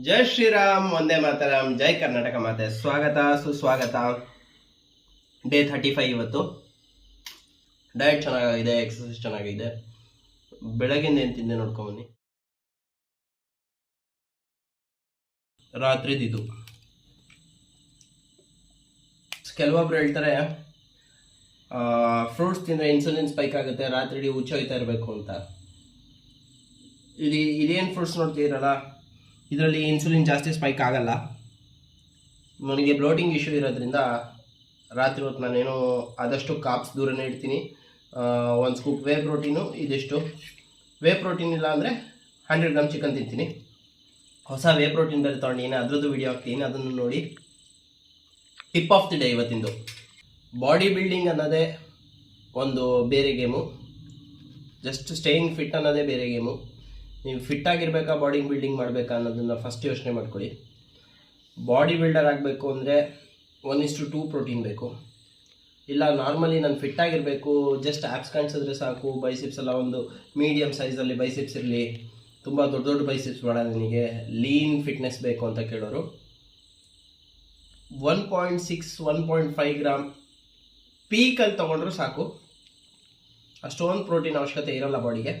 ಜೈ ಶ್ರೀರಾಮ್, ಒಂದೇ ಮಾತರಂ, ಜೈ ಕರ್ನಾಟಕ ಮಾತೆ. ಸ್ವಾಗತ ಸುಸ್ವಾಗತ. ಡೇ 35 ಇವತ್ತು. ಡಯಟ್ ಚೆನ್ನಾಗಿದೆ, ಎಕ್ಸಸೈಸ್ ಚೆನ್ನಾಗಿದೆ. ಬೆಳಗಿಂದ ಏನು ತಿಂದೆ ನೋಡ್ಕೊಂಬನ್ನಿ. ರಾತ್ರಿದಿದು. ಕೆಲವೊಬ್ರು ಹೇಳ್ತಾರೆ ಫ್ರೂಟ್ಸ್ ತಿಂದರೆ ಇನ್ಸುಲಿನ್ ಸ್ಪೈಕ್ ಆಗುತ್ತೆ, ರಾತ್ರಿ ಹುಚ್ಚೋಯ್ತಾ ಇರಬೇಕು ಅಂತ. ಇದೇನು ಫ್ರೂಟ್ಸ್ ನೋಡ್ತಿದ್ದೀರಲ್ಲ, ಇದರಲ್ಲಿ ಇನ್ಸುಲಿನ್ ಜಾಸ್ತಿ ಸ್ಪೈಕ್ ಆಗಲ್ಲ. ನನಗೆ ಬ್ಲೋಟಿಂಗ್ ಇಶ್ಯೂ ಇರೋದ್ರಿಂದ ರಾತ್ರಿ ಹೊತ್ತು ನಾನೇನು ಆದಷ್ಟು ಕಾಪ್ಸ್ ದೂರನೇ ಇಡ್ತೀನಿ. ಒಂದು ಸ್ಕೂಪ್ ವೇ ಪ್ರೋಟೀನು, ಇದಿಷ್ಟು ವೇ ಪ್ರೋಟೀನ್ ಇಲ್ಲ ಅಂದರೆ 100 ಗ್ರಾಮ್ ಚಿಕನ್ ತಿಂತೀನಿ. ಹೊಸ ವೇ ಪ್ರೋಟೀನ್ ಬೇರೆ ತೊಗೊಂಡಿದ್ದೀನಿ, ಅದ್ರದ್ದು ವಿಡಿಯೋ ಹಾಕ್ತೀನಿ, ಅದನ್ನು ನೋಡಿ. ಟಿಪ್ ಆಫ್ ದಿ ಡೇ ಇವತ್ತಿಂದು. ಬಾಡಿ ಬಿಲ್ಡಿಂಗ್ ಅನ್ನೋದೇ ಒಂದು ಬೇರೆ ಗೇಮು, ಜಸ್ಟ್ ಸ್ಟೇಯಿಂಗ್ ಫಿಟ್ ಅನ್ನೋದೇ ಬೇರೆ ಗೇಮು. ನೀವು ಫಿಟ್ ಆಗಿರಬೇಕಾ, ಬಾಡಿ ಬಿಲ್ಡಿಂಗ್ ಮಾಡಬೇಕಾ ಅನ್ನೋದನ್ನು ಫಸ್ಟ್ ಯೋಚನೆ ಮಾಡ್ಕೊಳ್ಳಿ. ಬಾಡಿ ಬಿಲ್ಡರ್ ಆಗಬೇಕು ಅಂದರೆ 1:2 ಪ್ರೋಟೀನ್ ಬೇಕು. ಇಲ್ಲ ನಾರ್ಮಲಿ ನಾನು ಫಿಟ್ ಆಗಿರಬೇಕು, ಜಸ್ಟ್ ಆ್ಯಪ್ಸ್ ಕಾಣಿಸಿದ್ರೆ ಸಾಕು, ಬೈಸಿಪ್ಸ್ ಎಲ್ಲ ಒಂದು ಮೀಡಿಯಮ್ ಸೈಜಲ್ಲಿ ಬೈಸಿಪ್ಸ್ ಇರಲಿ, ತುಂಬ ದೊಡ್ಡ ದೊಡ್ಡ ಬೈಸಿಪ್ಸ್ ಬೇಡ ನನಗೆ, ಲೀನ್ ಫಿಟ್ನೆಸ್ ಬೇಕು ಅಂತ ಕೇಳೋರು 1.6 1.5 ಗ್ರಾಮ್ ಪೀಕಲ್ಲಿ ತೊಗೊಂಡ್ರೂ ಸಾಕು. ಅಷ್ಟೊಂದು ಪ್ರೋಟೀನ್ ಅವಶ್ಯಕತೆ ಇರೋಲ್ಲ ಬಾಡಿಗೆ.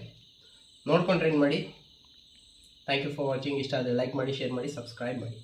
ನೋಡ್ಕೊಂಡು ಟ್ರೈನ್ ಮಾಡಿ. Thank you for watching. ಇಷ್ಟ ಆದರೆ ಲೈಕ್ ಮಾಡಿ, ಶೇರ್ ಮಾಡಿ, ಸಬ್ಸ್ಕ್ರೈಬ್ ಮಾಡಿ.